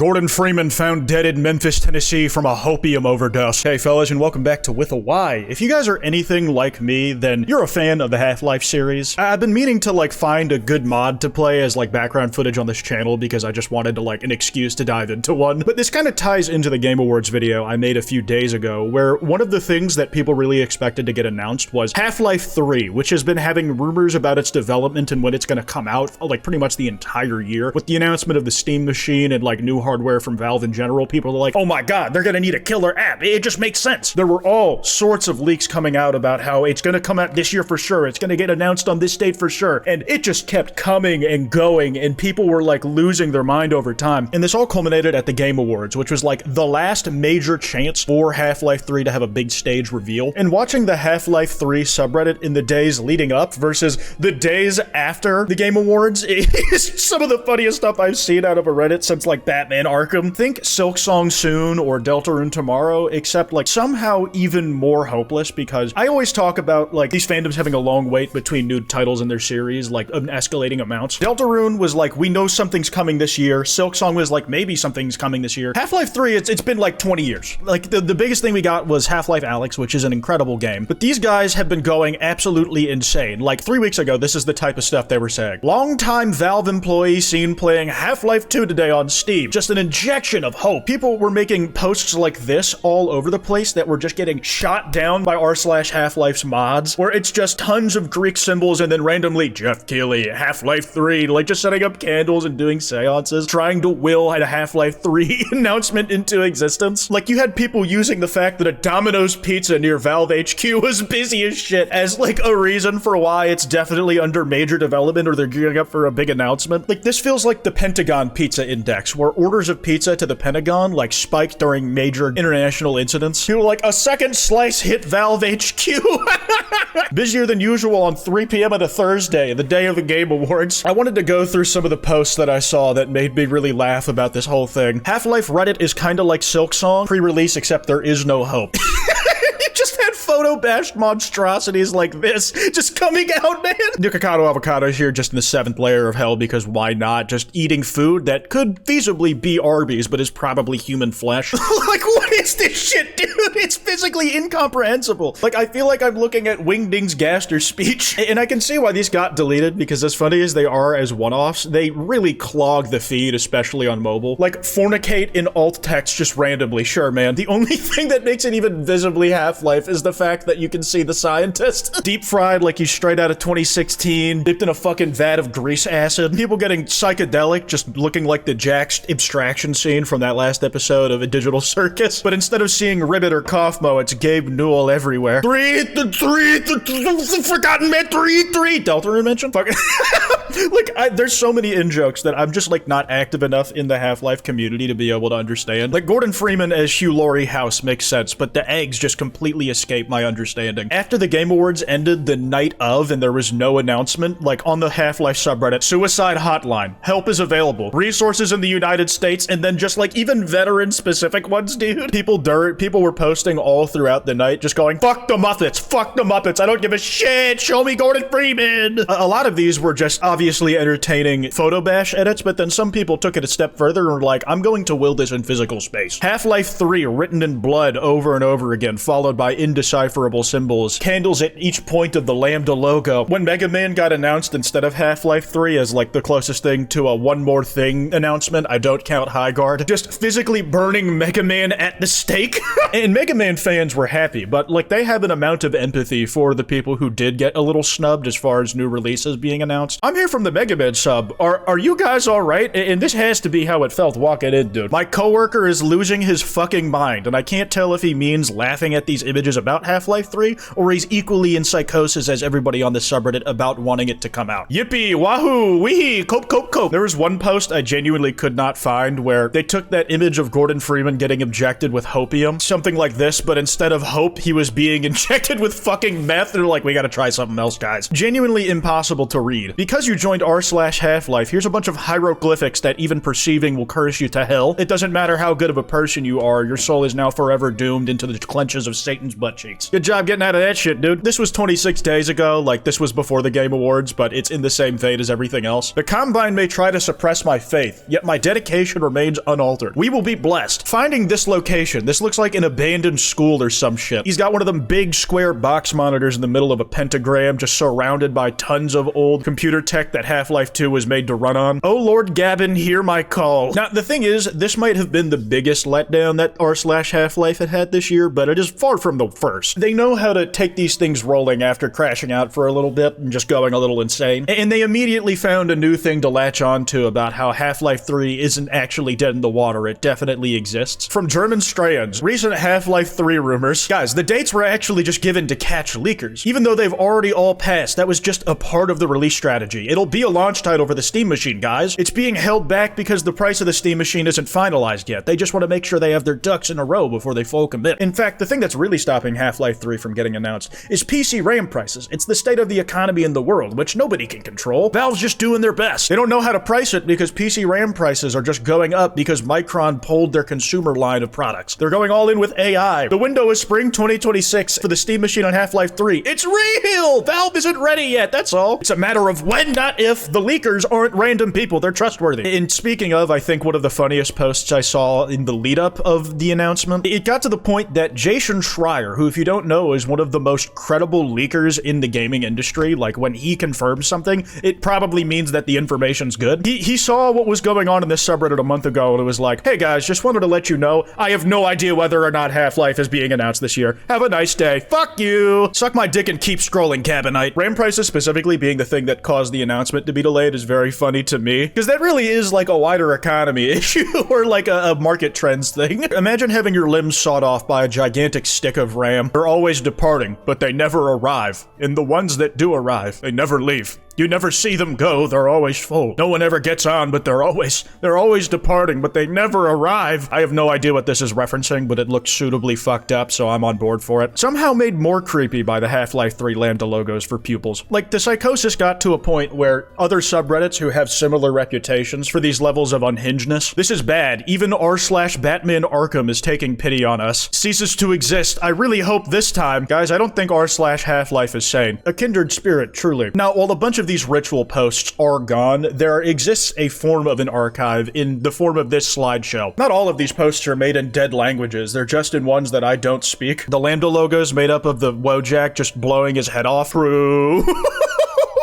Gordon Freeman found dead in Memphis, Tennessee from a hopium overdose. Hey fellas, and welcome back to With a Y. If you guys are anything like me, then you're a fan of the Half-Life series. I've been meaning to find a good mod to play as background footage on this channel because I just wanted to an excuse to dive into one. But this kind of ties into the Game Awards video I made a few days ago, where one of the things that people really expected to get announced was Half-Life 3, which has been having rumors about its development and when it's gonna come out pretty much the entire year. With the announcement of the Steam machine and new hardware from Valve in general, people are like, oh my god, they're gonna need a killer app. It just makes sense. There were all sorts of leaks coming out about how it's gonna come out this year for sure, it's gonna get announced on this date for sure, and it just kept coming and going, and people were losing their mind over time. And this all culminated at the Game Awards, which was the last major chance for Half-Life 3 to have a big stage reveal. And watching the Half-Life 3 subreddit in the days leading up versus the days after the Game Awards is some of the funniest stuff I've seen out of a Reddit since Batman Arkham. Think Silksong Soon or Deltarune Tomorrow, except somehow even more hopeless, because I always talk about these fandoms having a long wait between new titles in their series, escalating amounts. Deltarune was we know something's coming this year. Silksong was maybe something's coming this year. Half-Life 3, it's been 20 years. The biggest thing we got was Half-Life Alyx, which is an incredible game. But these guys have been going absolutely insane. 3 weeks ago, this is the type of stuff they were saying. Longtime Valve employee seen playing Half-Life 2 today on Steam. Just an injection of hope. People were making posts like this all over the place that were just getting shot down by r/Half-Life's mods, where it's just tons of Greek symbols and then randomly Jeff Keighley, Half-Life 3, just setting up candles and doing seances, trying to will a Half-Life 3 announcement into existence. You had people using the fact that a Domino's pizza near Valve HQ was busy as shit as a reason for why it's definitely under major development or they're gearing up for a big announcement. This feels like the Pentagon Pizza Index, where orders of pizza to the Pentagon spiked during major international incidents. People were a second slice hit Valve HQ. Busier than usual on 3 p.m. on a Thursday, the day of the Game Awards. I wanted to go through some of the posts that I saw that made me really laugh about this whole thing. Half-Life Reddit is kind of like Silksong, pre-release, except there is no hope. Just had photo-bashed monstrosities like this just coming out, man. Nikocado Avocado is here just in the 7th layer of hell, because why not? Just eating food that could feasibly be Arby's, but is probably human flesh. What is this shit, dude? It's physically incomprehensible. I feel like I'm looking at Wingding's Gaster speech, and I can see why these got deleted, because as funny as they are as one-offs, they really clog the feed, especially on mobile. Fornicate in alt text just randomly, sure, man. The only thing that makes it even visibly Half-Life is the fact that you can see the scientist. Deep fried he's straight out of 2016, dipped in a fucking vat of grease acid. People getting psychedelic, just looking like the Jack's abstraction scene from that last episode of A Digital Circus. But instead of seeing Ribbit or Kaufmo, it's Gabe Newell everywhere. Forgotten man, 3 Deltarune mention? Fuck. There's so many in-jokes that I'm just not active enough in the Half-Life community to be able to understand. Gordon Freeman as Hugh Laurie House makes sense, but the eggs just completely escape my understanding. After the Game Awards ended the night of and there was no announcement, on the Half-Life subreddit, suicide hotline, help is available, resources in the United States, and then just even veteran-specific ones, dude. People were posting all throughout the night, just going, fuck the Muppets, I don't give a shit, show me Gordon Freeman! A lot of these were just obviously entertaining photo bash edits, but then some people took it a step further and were I'm going to will this in physical space. Half-Life 3 written in blood over and over again, followed by indecipherable symbols, candles at each point of the Lambda logo. When Mega Man got announced instead of Half-Life 3 as the closest thing to a one more thing announcement, I don't count High Guard, just physically burning Mega Man at the stake. And Mega Man fans were happy, but they have an amount of empathy for the people who did get a little snubbed as far as new releases being announced. I'm here from the Mega Man sub. Are you guys alright? And this has to be how it felt walking in, dude. My coworker is losing his fucking mind, and I can't tell if he means laughing at these images about Half-Life 3, or he's equally in psychosis as everybody on the subreddit about wanting it to come out. Yippee, wahoo, wee, cope, cope, cope. There was one post I genuinely could not find where they took that image of Gordon Freeman getting injected with hopium, something like this, but instead of hope, he was being injected with fucking meth. They're we gotta try something else, guys. Genuinely impossible to read. Because you joined r/Half-Life, here's a bunch of hieroglyphics that even perceiving will curse you to hell. It doesn't matter how good of a person you are, your soul is now forever doomed into the clenches of Satan's butt cheeks. seats. Good job getting out of that shit, dude. This was 26 days ago, like this was before the Game Awards, but it's in the same vein as everything else. The Combine may try to suppress my faith, yet my dedication remains unaltered. We will be blessed. Finding this location, this looks like an abandoned school or some shit. He's got one of them big square box monitors in the middle of a pentagram, just surrounded by tons of old computer tech that Half-Life 2 was made to run on. Oh Lord Gavin, hear my call. Now, the thing is, this might have been the biggest letdown that r/Half-Life had this year, but it is far from the first. They know how to take these things rolling after crashing out for a little bit and just going a little insane. And they immediately found a new thing to latch on to about how Half-Life 3 isn't actually dead in the water. It definitely exists. From German strands, recent Half-Life 3 rumors. Guys, the dates were actually just given to catch leakers. Even though they've already all passed, that was just a part of the release strategy. It'll be a launch title for the Steam machine, guys. It's being held back because the price of the Steam machine isn't finalized yet. They just want to make sure they have their ducks in a row before they full commit. In fact, the thing that's really stopping Half-Life 3 from getting announced is PC RAM prices. It's the state of the economy in the world, which nobody can control. Valve's just doing their best. They don't know how to price it because PC RAM prices are just going up because Micron pulled their consumer line of products. They're going all in with AI. The window is spring 2026 for the Steam machine on Half-Life 3. It's real! Valve isn't ready yet, that's all. It's a matter of when, not if. The leakers aren't random people, they're trustworthy. And speaking of, I think one of the funniest posts I saw in the lead-up of the announcement, it got to the point that Jason Schreier, who if you don't know is one of the most credible leakers in the gaming industry, like when he confirms something, it probably means that the information's good. He saw what was going on in this subreddit a month ago and it was like, hey guys, just wanted to let you know, I have no idea whether or not Half-Life is being announced this year. Have a nice day. Fuck you! Suck my dick and keep scrolling, Cabinite. RAM prices specifically being the thing that caused the announcement to be delayed is very funny to me, because that really is like a wider economy issue or like a market trends thing. Imagine having your limbs sawed off by a gigantic stick of RAM. They're always departing, but they never arrive. And the ones that do arrive, they never leave. You never see them go, they're always full. No one ever gets on, but they're always departing, but they never arrive. I have no idea what this is referencing, but it looks suitably fucked up, so I'm on board for it. Somehow made more creepy by the Half-Life 3 Lambda logos for pupils. Like, the Psychosis got to a point where other subreddits who have similar reputations for these levels of unhingedness, this is bad. Even r/Batman Arkham is taking pity on us. Ceases to exist. I really hope this time, guys, I don't think r/Half-Life is sane. A kindred spirit, truly. Now, while a bunch of these ritual posts are gone, there exists a form of an archive in the form of this slideshow. Not all of these posts are made in dead languages, they're just in ones that I don't speak. The Lambda logo's made up of the Wojak just blowing his head off. True.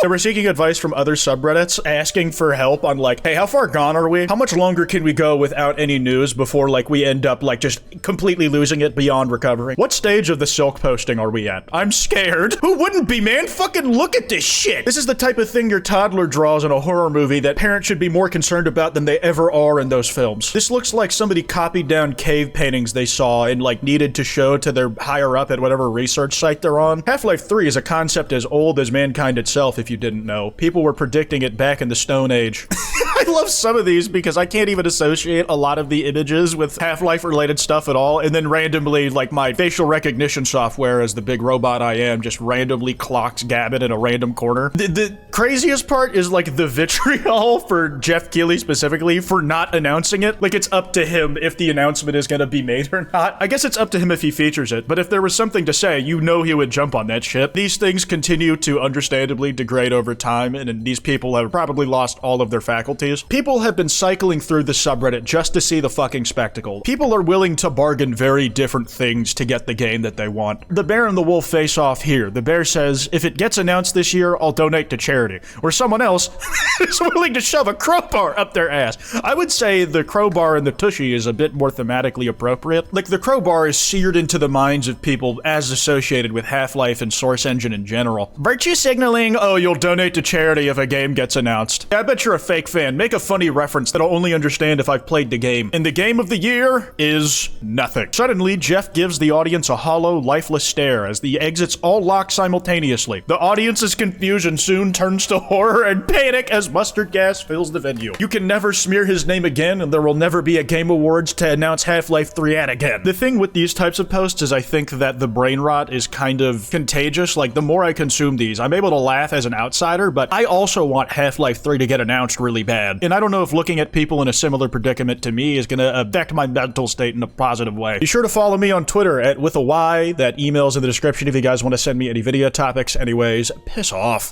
They were seeking advice from other subreddits, asking for help on like, hey, how far gone are we? How much longer can we go without any news before like we end up like just completely losing it beyond recovering? What stage of the Silk posting are we at? I'm scared. Who wouldn't be, man? Fucking look at this shit. This is the type of thing your toddler draws in a horror movie that parents should be more concerned about than they ever are in those films. This looks like somebody copied down cave paintings they saw and like needed to show to their higher up at whatever research site they're on. Half-Life 3 is a concept as old as mankind itself, if you didn't know. People were predicting it back in the Stone Age. I love some of these because I can't even associate a lot of the images with Half-Life related stuff at all, and then randomly, like, my facial recognition software, as the big robot I am, just randomly clocks Gavin in a random corner. The craziest part is, like, the vitriol for Jeff Keighley specifically for not announcing it. Like, it's up to him if the announcement is gonna be made or not. I guess it's up to him if he features it, but if there was something to say, you know he would jump on that shit. These things continue to understandably degrade over time, and these people have probably lost all of their faculties. People have been cycling through the subreddit just to see the fucking spectacle. People are willing to bargain very different things to get the game that they want. The bear and the wolf face off here. The bear says, if it gets announced this year, I'll donate to charity. Or someone else is willing to shove a crowbar up their ass. I would say the crowbar and the tushy is a bit more thematically appropriate. Like, the crowbar is seared into the minds of people as associated with Half-Life and Source Engine in general. Virtue signaling, oh, you'll donate to charity if a game gets announced. I bet you're a fake fan. Make a funny reference that I'll only understand if I've played the game. And the game of the year is nothing. Suddenly, Jeff gives the audience a hollow, lifeless stare as the exits all lock simultaneously. The audience's confusion soon turns to horror and panic as mustard gas fills the venue. You can never smear his name again, and there will never be a Game Awards to announce Half-Life 3 at again. The thing with these types of posts is I think that the brain rot is kind of contagious. Like, the more I consume these, I'm able to laugh as an outsider, but I also want Half-Life 3 to get announced really bad. And I don't know if looking at people in a similar predicament to me is gonna affect my mental state in a positive way. Be sure to follow me on Twitter at @withAY. That email's in the description if you guys want to send me any video topics. Anyways, piss off.